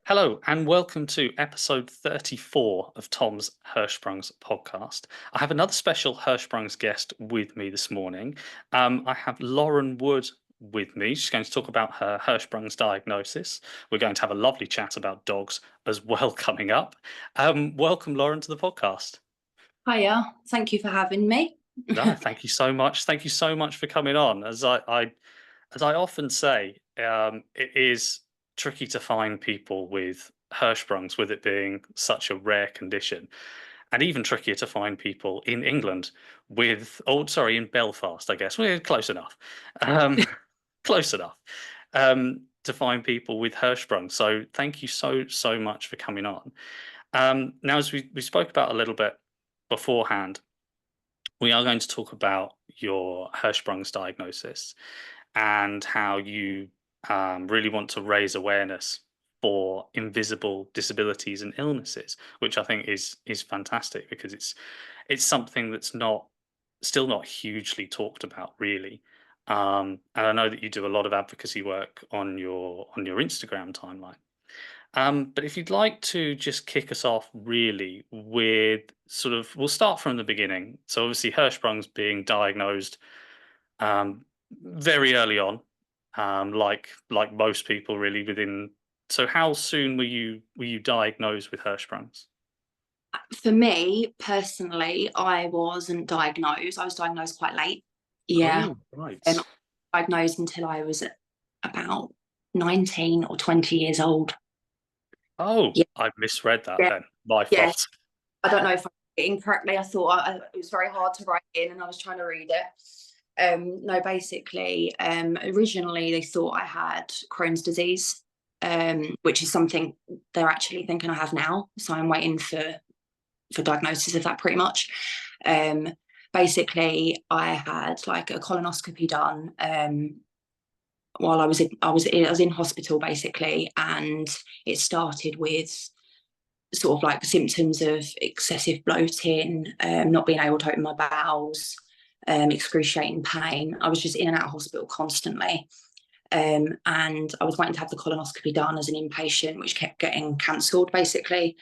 Hello, and welcome to episode 34 of Tom's Hirschsprung's podcast. I have another special Hirschsprung's guest with me this morning. I have Lauren Wood with me. She's going to talk about her Hirschsprung's diagnosis. We're going to have a lovely chat about dogs as well coming up. Welcome, Lauren, to the podcast. Hiya, thank you for having me. No, thank you so much. Thank you so much for coming on. As I often say, it is tricky to find people with Hirschsprungs, with it being such a rare condition, and even trickier to find people in England with, oh, sorry, in Belfast, I guess. We're close enough. Um, close enough. To find people with Hirschsprung. So thank you so much for coming on. Now, as we spoke about a little bit beforehand, we are going to talk about your Hirschsprung's diagnosis and how you really want to raise awareness for invisible disabilities and illnesses, which I think is fantastic because it's something that's still not hugely talked about really. And I know that you do a lot of advocacy work on your Instagram timeline. But if you'd like to just kick us off really with we'll start from the beginning. So obviously Hirschsprung's being diagnosed um, very early on, like most people really within. So how soon were you diagnosed with Hirschsprung's? For me personally, I wasn't diagnosed. I was diagnosed quite late. Yeah, Oh, right. and diagnosed until I was about 19 or 20 years old. Oh, Yeah, I misread that yeah, then. My yeah. fault. I don't know if I did it incorrectly. I thought it was very hard to write in, and I was trying to read it. No, basically, originally they thought I had Crohn's disease, which is something they're actually thinking I have now. So I'm waiting for diagnosis of that pretty much. Um, Basically, I had like a colonoscopy done while I was in hospital basically, and it started with sort of like symptoms of excessive bloating, not being able to open my bowels, excruciating pain. I was just in and out of hospital constantly. And I was waiting to have the colonoscopy done as an inpatient, which kept getting cancelled basically.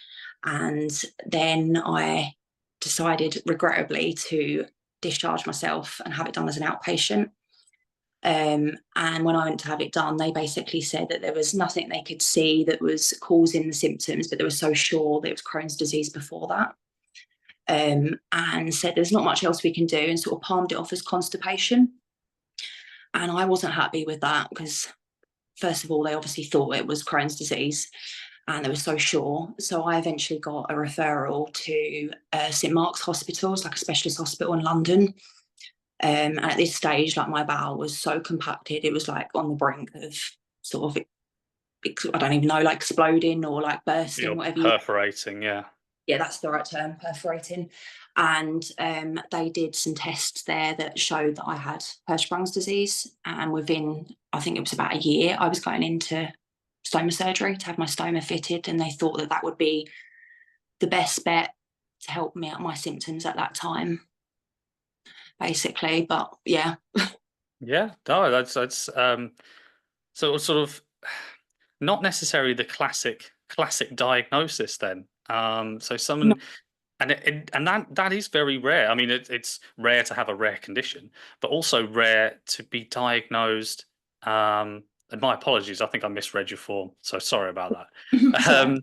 And then I decided, regrettably, to discharge myself and have it done as an outpatient. And when I went to have it done, they basically said that there was nothing they could see that was causing the symptoms, but they were so sure that it was Crohn's disease before that. And said there's not much else we can do, and sort of palmed it off as constipation. And I wasn't happy with that because, first of all, they obviously thought it was Crohn's disease and they were so sure. So I eventually got a referral to St Mark's Hospital, it's like a specialist hospital in London. And at this stage, like my bowel was so compacted, it was like on the brink of sort of, I don't even know, like exploding or like bursting, You're whatever you. perforating, yeah. Yeah, that's the right term, perforating. And they did some tests there that showed that I had Hirschsprung's disease. And within, I think it was about a year, I was going into stoma surgery to have my stoma fitted. And they thought that that would be the best bet to help me out my symptoms at that time, basically. But yeah. Yeah, no, that's sort of not necessarily the classic diagnosis then. So No. someone and that is very rare. I mean, it's rare to have a rare condition, but also rare to be diagnosed. And my apologies, I think I misread your form, so sorry about that. Sorry.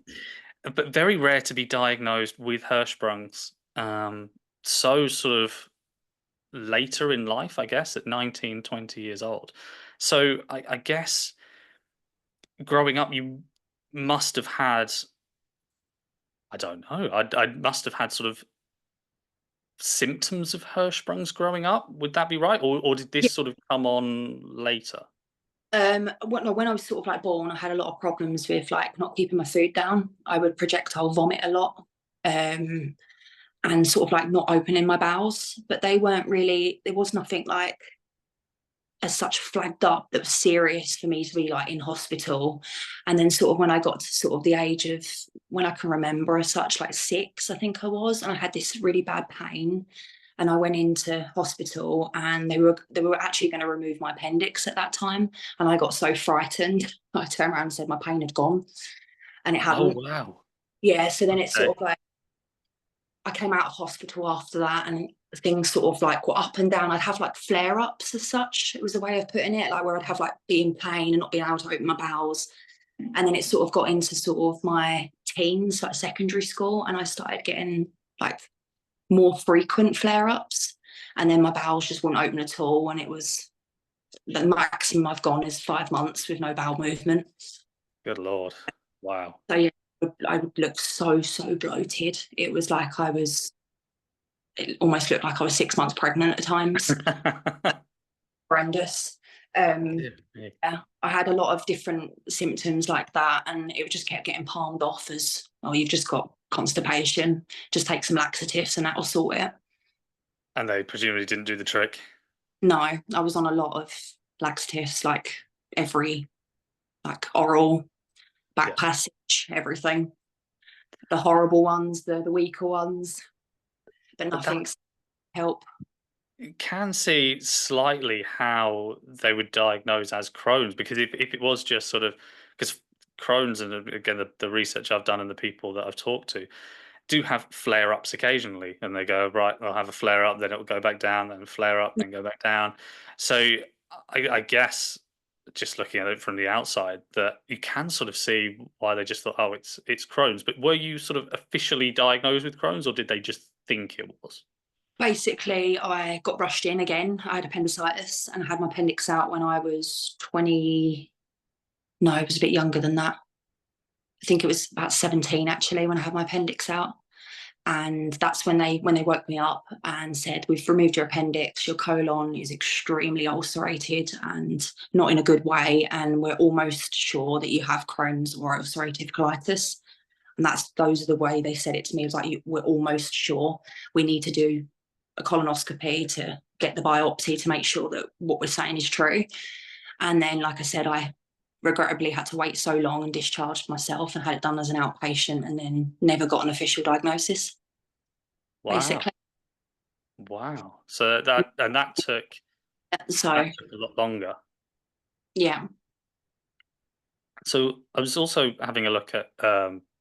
But very rare to be diagnosed with Hirschsprung's. So sort of later in life, I guess, at 19, 20 years old. So I guess growing up, you must have had, I don't know, I must have had sort of symptoms of Hirschsprung's growing up. Would that be right? Or did Yeah. this sort of come on later? When I was sort of like born, I had a lot of problems with like not keeping my food down. I would projectile vomit a lot, um, and sort of like not opening my bowels. But they weren't really. There was nothing like as such flagged up that was serious for me to be like in hospital. And then sort of when I got to sort of the age of when I can remember as such, like 6, I think I was, and I had this really bad pain. And I went into hospital and they were actually going to remove my appendix at that time. And I got so frightened. I turned around and said my pain had gone. and it Oh, hadn't. wow. Yeah, so then it's Okay. sort of like I came out of hospital after that, and things sort of like were up and down. I'd have like flare ups as such. It was a way of putting it, like where I'd have like be in pain and not being able to open my bowels. And then it sort of got into sort of my teens, like secondary school, and I started getting like more frequent flare ups. And then my bowels just wouldn't open at all. And it was the maximum I've gone is 5 months with no bowel movement. Good Lord. Wow. So yeah, I would look so bloated. It was like it almost looked like I was 6 months pregnant at times. Horrendous. Um, Dear me. yeah, I had a lot of different symptoms like that, and it just kept getting palmed off as, oh, you've just got constipation. Just take some laxatives and that'll sort it. And they presumably didn't do the trick. No, I was on a lot of laxatives, like every, like oral, back Yeah. passage, everything. The horrible ones, the weaker ones, but But that nothing's help. you can see slightly how they would diagnose as Crohn's, because if it was just sort of, because Crohn's, and again the research I've done and the people that I've talked to do have flare ups occasionally, and they go, right, they'll have a flare up, then it will go back down, then flare up, then go back down. So I guess just looking at it from the outside, that you can sort of see why they just thought, oh, it's Crohn's. But were you sort of officially diagnosed with Crohn's, or did they just think it was? Basically, I got rushed in again. I had appendicitis and I had my appendix out when I was 20. No, I was a bit younger than that. I think it was about 17 actually when I had my appendix out. And that's when they woke me up and said, we've removed your appendix, your colon is extremely ulcerated and not in a good way, and we're almost sure that you have Crohn's or ulcerative colitis. And those are the way they said it to me. It was like, we're almost sure. We need to do a colonoscopy to get the biopsy to make sure that what we're saying is true. And then, like I said, I regrettably had to wait so long and discharged myself and had it done as an outpatient, and then never got an official diagnosis, Wow. basically. Wow. So that So took a lot longer. yeah, So I was also having a look at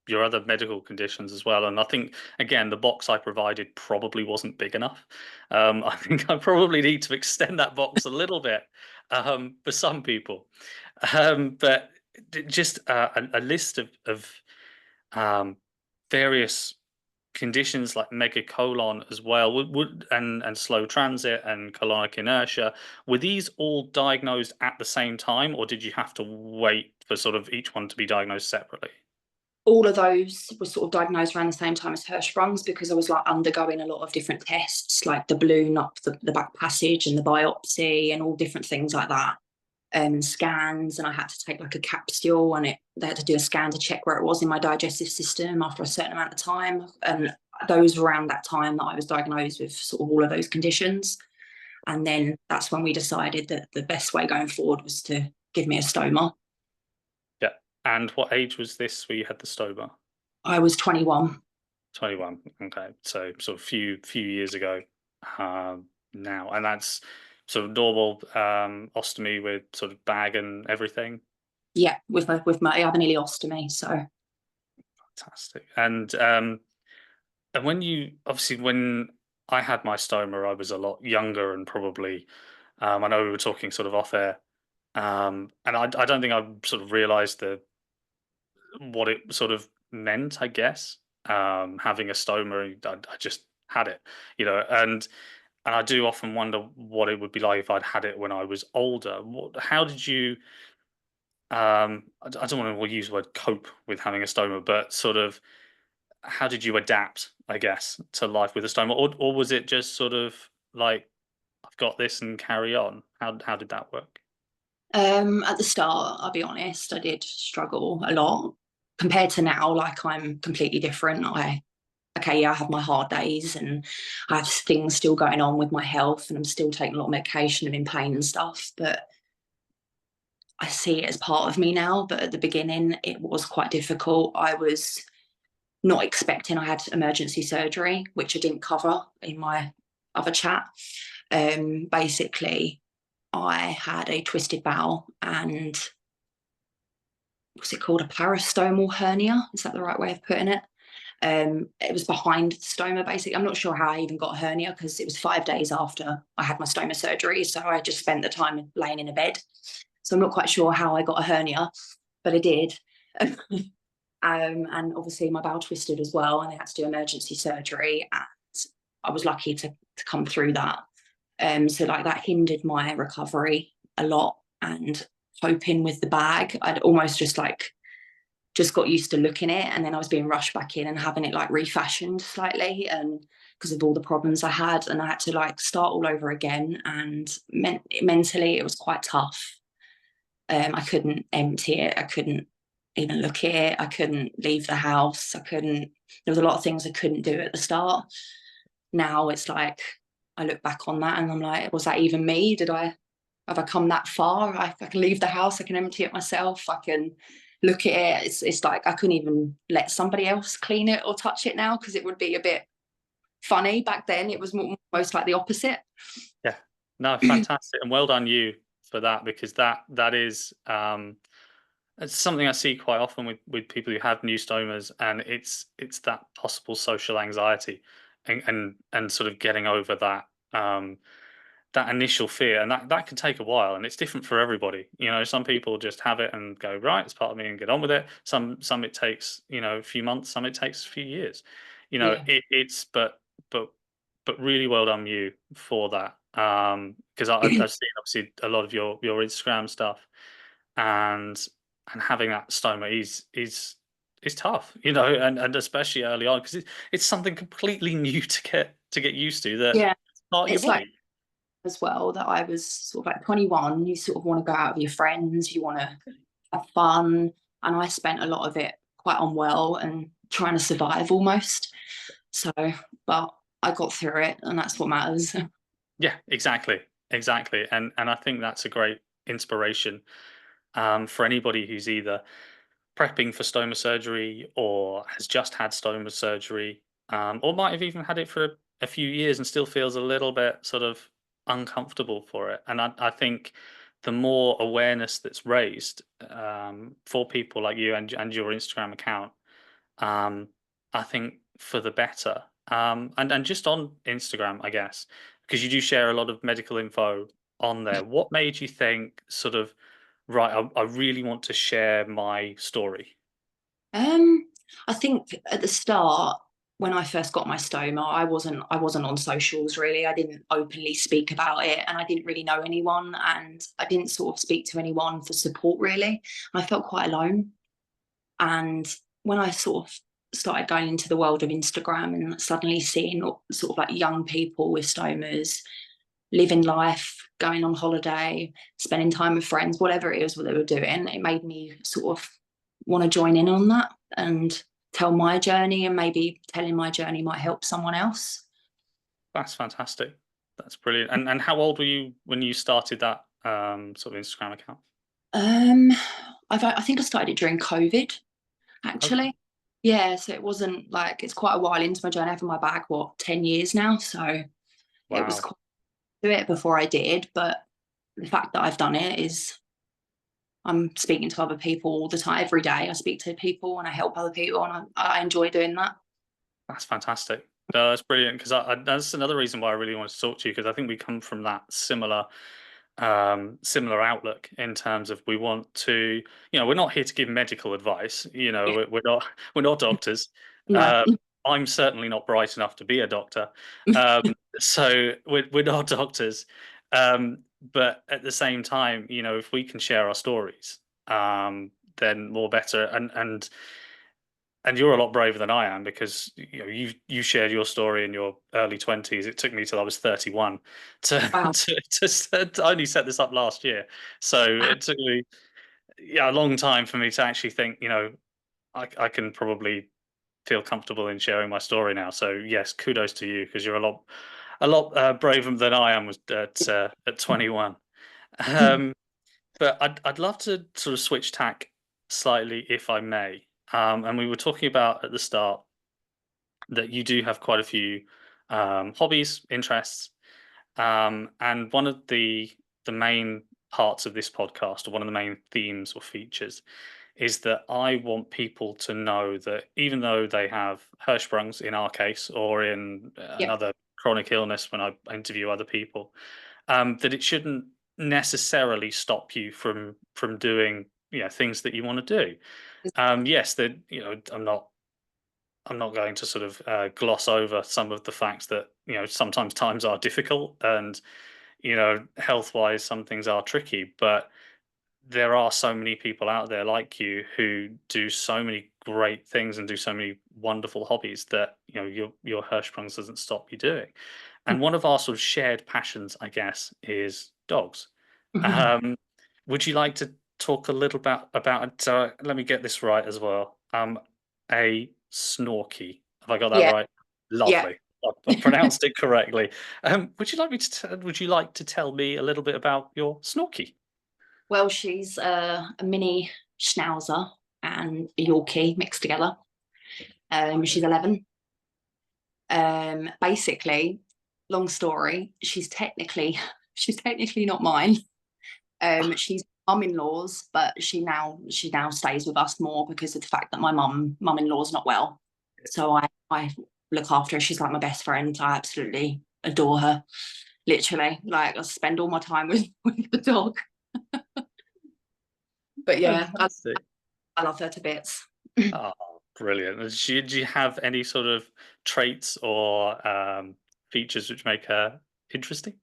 your other medical conditions as well, and I think again the box I provided probably wasn't big enough. I think I probably need to extend that box a little bit for some people. But just a list of um, various conditions like megacolon as well and slow transit and colonic inertia, were these all diagnosed at the same time, or did you have to wait for sort of each one to be diagnosed separately? all of those were sort of diagnosed around the same time as Hirschsprung's, because I was like undergoing a lot of different tests, like the balloon up the back passage and the biopsy and all different things like that. Scans, and I had to take like a capsule, and they had to do a scan to check where it was in my digestive system after a certain amount of time. And those were around that time that I was diagnosed with sort of all of those conditions. And then that's when we decided that the best way going forward was to give me a stoma. Yeah. And what age was this where you had the stoma? I was 21. 21. Okay. So sort of few years ago now. And that's sort of normal ostomy with sort of bag and everything. Yeah, with my I have an ileostomy, so Fantastic. And when you obviously when I had my stoma, I was a lot younger and probably I know we were talking sort of off air, and I don't think I sort of realised the what it sort of meant. I guess having a stoma, I just had it, and I do often wonder what it would be like if I'd had it when I was older. How did you? I don't want to use the word cope with having a stoma, but sort of how did you adapt, I guess, to life with a stoma, or was it just sort of like I've got this and carry on? How did that work? at the start, I'll be honest, I did struggle a lot compared to now. Like, I'm completely different. Okay, yeah, I have my hard days and I have things still going on with my health, and I'm still taking a lot of medication and in pain and stuff, but I see it as part of me now. But at the beginning, it was quite difficult. I was not expecting I had emergency surgery, which I didn't cover in my other chat. Basically, I had a twisted bowel, and what's it called, a parastomal hernia. Is that the right way of putting it? It was behind the stoma, basically. I'm not sure how I even got a hernia because it was 5 days after I had my stoma surgery. So I just spent the time laying in a bed. So I'm not quite sure how I got a hernia, but I did. And obviously my bowel twisted as well, and they had to do emergency surgery. And I was lucky to come through that. So like that hindered my recovery a lot. And coping with the bag, I'd almost just got used to looking at it, and then I was being rushed back in and having it like refashioned slightly, and because of all the problems I had, and I had to like start all over again, and mentally it was quite tough. I couldn't empty it, I couldn't even look at it, I couldn't leave the house, I couldn't, there was a lot of things I couldn't do at the start. Now it's like I look back on that and I'm like, was that even me? Have I come that far? I can leave the house, I can empty it myself, I can look at it. It's like I couldn't even let somebody else clean it or touch it now because it would be a bit funny. Back then it was most like the opposite. Yeah. No, fantastic, and well done you for that, because that is it's something I see quite often with people who have new stomas, and it's that possible social anxiety, and sort of getting over um that initial fear, and that can take a while, and it's different for everybody. Some people just have it and go, right, it's part of me, and get on with it. Some it takes, a few months, some it takes a few years. Yeah. It's but but really well done you for that. Because I've seen obviously a lot of your Instagram stuff, and having that stoma is tough, and especially early on, because it's something completely new to get used to, that Yeah. it's part of your It's like body. as well that I was sort of like 21, you sort of want to go out with your friends, you want to have fun. And I spent a lot of it quite unwell and trying to survive almost. So, but I got through it, and that's what matters. Yeah, exactly, and I think that's a great inspiration, for anybody who's either prepping for stoma surgery, or has just had stoma surgery, or might have even had it for a few years and still feels a little bit sort of uncomfortable for it. And I think the more awareness that's raised, for people like you and your Instagram account, um, I think for the better. And just on Instagram, I guess, because you do share a lot of medical info on there. What made you think, sort of, right, I really want to share my story? Um, I think at the start, when I first got my stoma, I wasn't on socials really. I didn't openly speak about it, and I didn't really know anyone, and I didn't sort of speak to anyone for support really. I felt quite alone. And when I sort of started going into the world of Instagram and suddenly seeing sort of like young people with stomas living life, going on holiday, spending time with friends, whatever it is what they were doing, it made me sort of want to join in on that and tell my journey, and maybe telling my journey might help someone else. That's fantastic. That's brilliant. And how old were you when you started that, sort of Instagram account? Um, I think I started it during COVID, Okay. actually. Yeah, so it wasn't like, it's quite a while into my journey. I have in my bag, what, 10 years now. So it was Wow. quite to it before I did. But the fact that I've done it is I'm speaking to other people all the time. Every day I speak to people and I help other people, and I enjoy doing that. That's fantastic. No, that's brilliant, because that's another reason why I really wanted to talk to you, because I think we come from that similar outlook, in terms of, we want to, we're not here to give medical advice. We're not we're not doctors. No. Uh, I'm certainly not bright enough to be a doctor. Um, so we're not doctors. But at the same time, if we can share our stories, then more better. And you're a lot braver than I am, because you shared your story in your early 20s. It took me till I was 31 to Wow. to only set this up last year. So it took me, yeah, a long time for me to actually think, I can probably feel comfortable in sharing my story now. So yes, kudos to you, because you're a lot braver than I am at 21. Um, but I'd love to sort of switch tack slightly, if I may. And we were talking about at the start that you do have quite a few, hobbies, interests, and one of the main parts of this podcast, or one of the main themes or features, is that I want people to know that even though they have Hirschsprungs in our case, or in Yeah. another chronic illness when I interview other people, that it shouldn't necessarily stop you from doing, things that you want to do. Yes, that I'm not going to sort of gloss over some of the facts that sometimes times are difficult, and health wise some things are tricky, but there are so many people out there like you who do so many great things and do so many wonderful hobbies that your Hirschsprung doesn't stop you doing. And one of our sort of shared passions, I guess, is dogs. Mhm. Um, would you like to talk a little about let me get this right as well. A Snorky. Have I got that Yeah, right? yeah. Lovely. I've pronounced it correctly. Would you like to tell me a little bit about your Snorky? Well, she's a mini Schnauzer and a Yorkie mixed together. She's 11. Basically, long story, she's technically not mine. She's mum-in-law's, but she now stays with us more because of the fact that my mum-in-law's not well. So I look after her. She's like my best friend. I absolutely adore her. Literally, like I spend all my time with with the dog. But yeah, Fantastic. I love her to bits. Oh, brilliant. Do you have any sort of traits or features which make her interesting?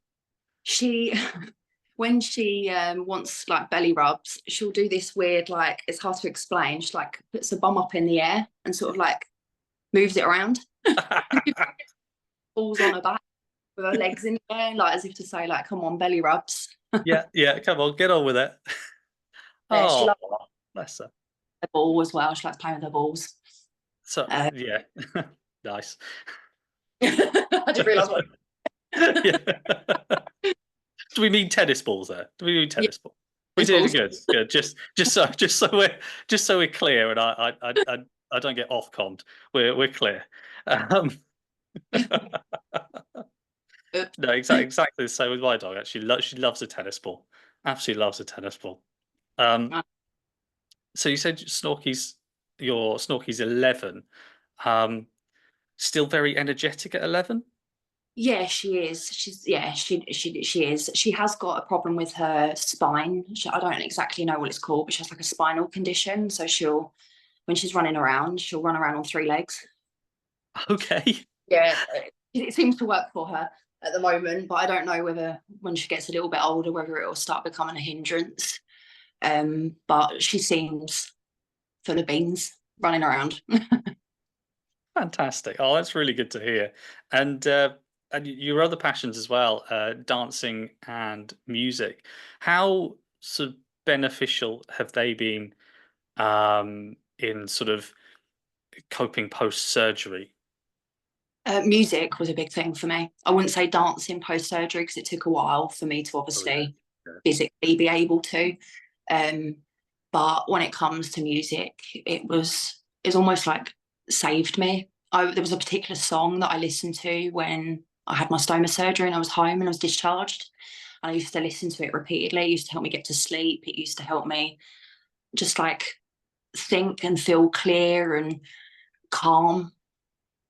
She when she wants like belly rubs, she'll do this weird, like it's hard to explain. She like puts her bum up in the air and sort of like moves it around, falls on her back with her legs in the air, like as if to say, like, come on, belly rubs. Yeah, yeah, come on, get on with it. Yeah, she Oh, loves bless her. the ball as well. She likes playing with her balls. So, Uh, yeah, nice. I didn't realise what. Yeah. Do we mean tennis balls there? Do we mean Yeah, tennis ball? We there's did balls. good, good. Just so we're clear, and I don't get off conned. We're clear. Um, no, exactly the same with my dog. Actually, she loves a tennis ball. Absolutely loves a tennis ball. Um, so you said your Snorky's 11. Um, Still very energetic at 11. Yeah, she is. She is. She has got a problem with her spine. I don't exactly know what it's called, but she has like a spinal condition. So she'll, when she's running around, she'll run around on three legs. Okay. Yeah, it seems to work for her at the moment, but I don't know whether when she gets a little bit older, whether it will start becoming a hindrance. But she seems full of beans running around. Fantastic. Oh, that's really good to hear. And your other passions as well, dancing and music. How sort of beneficial have they been in sort of coping post surgery? Music was a big thing for me. I wouldn't say dancing post surgery because it took a while for me to Oh yeah. obviously Yeah. physically be able to. Um, but when it comes to music, it's almost like saved me. There was a particular song that I listened to when I had my stoma surgery and I was home and I was discharged. And I used to listen to it repeatedly. It used to help me get to sleep. It used to help me just like think and feel clear and calm.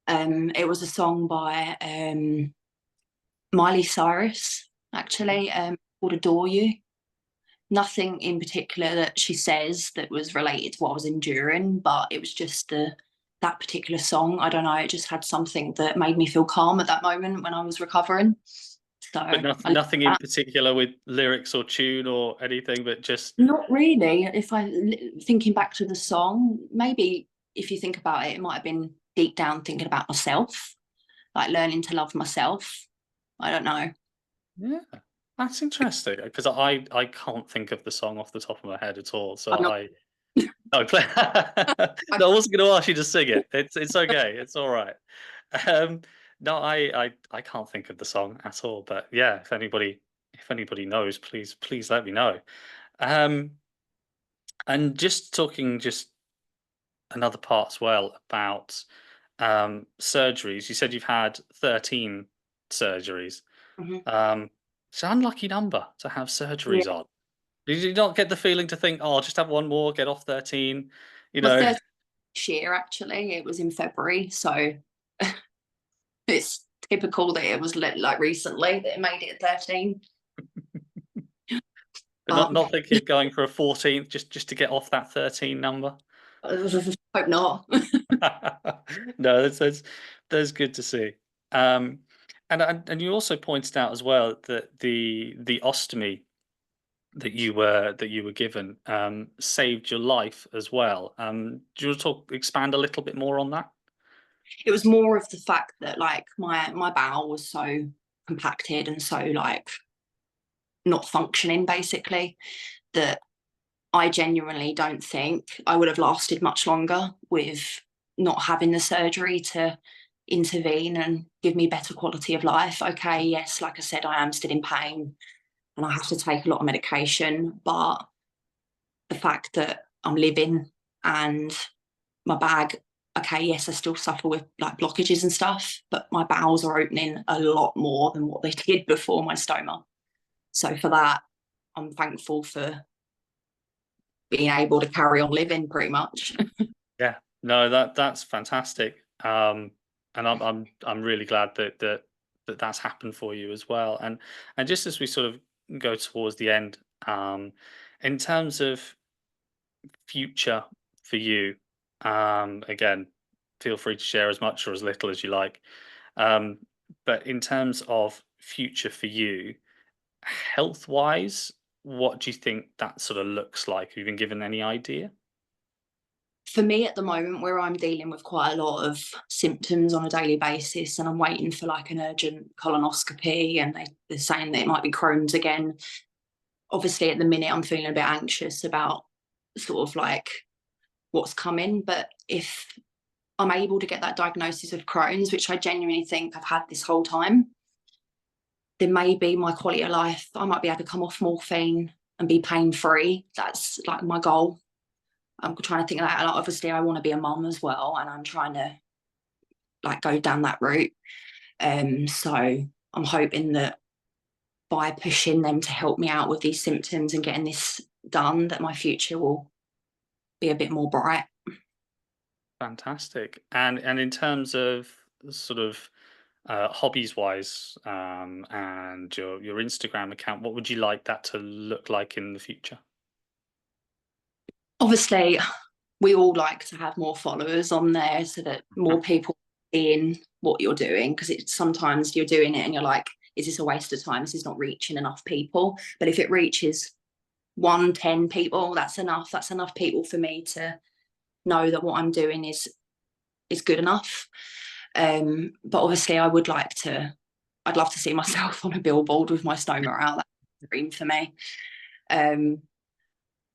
It was a song by Miley Cyrus, actually, called Adore You. Nothing in particular that she says that was related to what I was enduring, but it was just that particular song. I don't know, it just had something that made me feel calm at that moment when I was recovering. So But I nothing, love nothing in that. particular with lyrics or tune or anything, but just Not really. If I thinking back to the song, maybe if you think about it, it might have been deep down thinking about myself, like learning to love myself. I don't know. yeah. That's interesting because I can't think of the song off the top of my head at all. So I'm not. I play. No, I wasn't going to ask you to sing it. It's okay. It's all right. Um, no, I can't think of the song at all. But yeah, if anybody knows, please let me know. Um, and just talking just another part as well about surgeries. You said you've had 13 surgeries. Mhm. Um, it's an unlucky number to have Yeah, surgeries on. Did you not get the feeling to think, "Oh, I'll just have one more, get off 13," you My know? third year, actually, it was in February, so it's typical that it was like recently that it made it 13. But But not thinking of going for a 14th just to get off that 13 number? hope not. No, that's good to see. Um, and you also pointed out as well that the ostomy that you were given, saved your life as well. Do you want to expand a little bit more on that? It was more of the fact that like my bowel was so compacted and so like not functioning basically, that I genuinely don't think I would have lasted much longer with not having the surgery to intervene and give me better quality of life. Okay, yes, like I said, I am still in pain and I have to take a lot of medication, but the fact that I'm living and my bag, okay, yes, I still suffer with like blockages and stuff, but my bowels are opening a lot more than what they did before my stoma. So for that, I'm thankful for being able to carry on living pretty much. Yeah. No, that's fantastic. And I'm really glad that's happened for you as well. And just as we sort of go towards the end, in terms of future for you, again, feel free to share as much or as little as you like. Um, but in terms of future for you, health wise, what do you think that sort of looks like? Have you been given any idea? For me at the moment, where I'm dealing with quite a lot of symptoms on a daily basis and I'm waiting for like an urgent colonoscopy and they're saying that it might be Crohn's again. Obviously at the minute I'm feeling a bit anxious about sort of like what's coming, but if I'm able to get that diagnosis of Crohn's, which I genuinely think I've had this whole time, then maybe my quality of life, I might be able to come off morphine and be pain free. That's like my goal. I'm trying to think of that. And obviously, I want to be a mum as well, and I'm trying to like go down that route. So I'm hoping that by pushing them to help me out with these symptoms and getting this done, that my future will be a bit more bright. Fantastic. And in terms of sort of hobbies wise, and your Instagram account, what would you like that to look like in the future? Obviously, we all like to have more followers on there so that more people seeing what you're doing, because it's sometimes you're doing it and you're like, is this a waste of time? This is not reaching enough people. But if it reaches 1, 10 people, that's enough. That's enough people for me to know that what I'm doing is good enough. But obviously I'd love to see myself on a billboard with my stoma out. That's a dream for me. Um,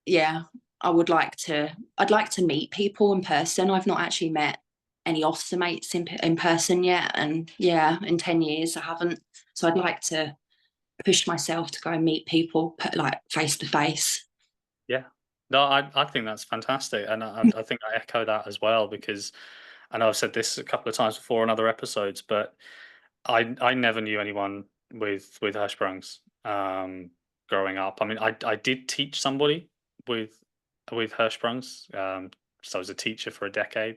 yeah, I'd like to meet people in person. I've not actually met any ostomates in person yet. And yeah, in 10 years I haven't. So I'd like to push myself to go and meet people, put like face to face. Yeah. No, I think that's fantastic, and I think I echo that as well because I know I've said this a couple of times before in other episodes, but I never knew anyone with Hirschsprungs growing up. I mean, I did teach somebody with Hirschsprungs, so I was a teacher for a decade.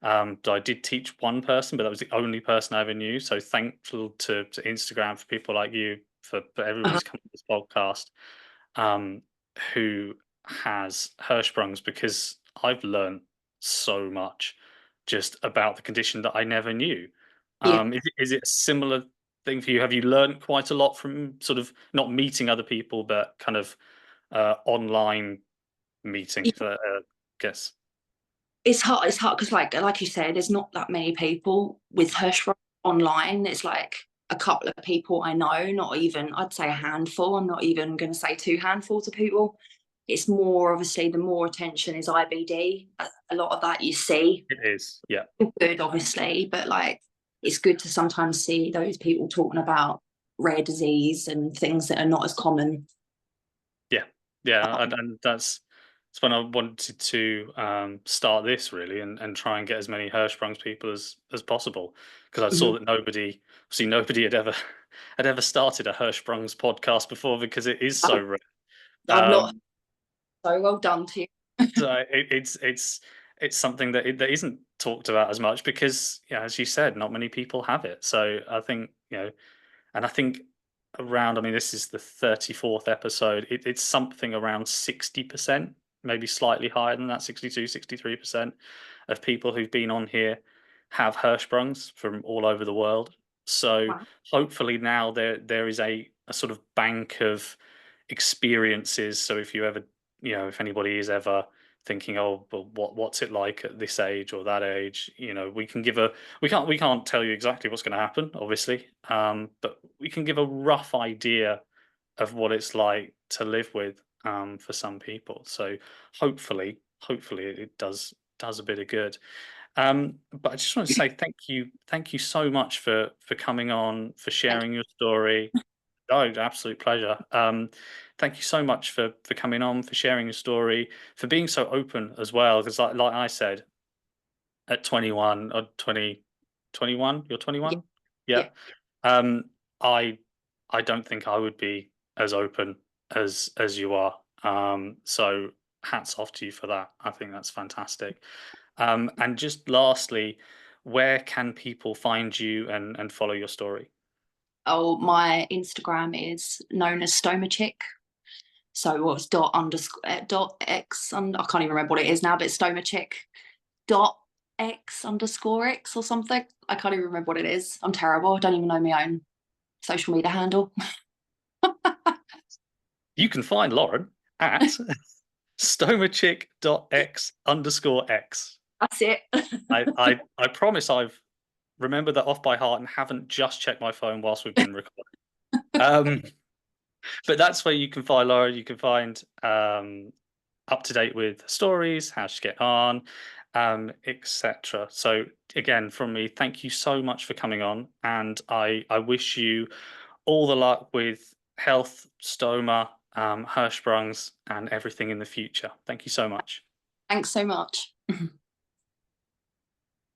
So I did teach one person, but that was the only person I ever knew. So thankful to Instagram for people like you, for everyone Uh-huh. who's come to this podcast, um, who has Hirschsprungs, because I've learned so much just about the condition that I never knew. Yeah. Is it a similar thing for you? Have you learned quite a lot from sort of not meeting other people, but kind of online meeting? Guess. It's hard because like you said, there's not that many people with Hirschsprung online. It's like a couple of people I know, not even, I'd say a handful. I'm not even going to say two handfuls of people. It's more obviously the more attention is IBD. A lot of that you see. It is, yeah. Good, obviously, but like it's good to sometimes see those people talking about rare disease and things that are not as common. Yeah, yeah, and that's when I wanted to start this really, and try and get as many Hirschsprungs people as possible, because I saw Mhm. that nobody had ever had ever started a Hirschsprungs podcast before, because it is so rare. I've not. Um, So well done to you. so it's something that that isn't talked about as much because, yeah, as you said, not many people have it. So I think, and I think around, I mean, this is the 34th episode. It's something around 60%, maybe slightly higher than that, 62, 63% of people who've been on here have Hirschsprungs from all over the world. So Wow. hopefully now there is a sort of bank of experiences. So if you ever, if anybody is ever thinking, oh, but what's it like at this age or that age, we can give a we can't tell you exactly what's going to happen, obviously, but we can give a rough idea of what it's like to live with, for some people. So hopefully it does a bit of good. But I just want to say thank you so much for coming on, for Thank sharing your story. Oh, absolute pleasure. Thank you so much for coming on, for sharing your story, for being so open as well. Because like I said, at 21 or 20, 21, you're you. 21, Yeah, yeah. yeah. Um, I I don't think I would be as open as you are. So hats off to you for that. I think that's fantastic. And just lastly, where can people find you and follow your story? Oh, my Instagram is known as stoma chick. So what's dot underscore dot x, I can't even remember what it is now, but it's stoma chick dot x underscore x or something. I can't even remember what it is. I'm terrible. I don't even know my own social media handle. You can find Lauren at stomachick.x_x. That's it. I promise I've remembered that off by heart and haven't just checked my phone whilst we've been recording. Um, but that's where you can find Laura. You can find up to date with stories, how she get on, etc. So again, from me, thank you so much for coming on, and I wish you all the luck with health, stoma, Hirschsprungs, and everything in the future. Thank you so much. Thanks so much.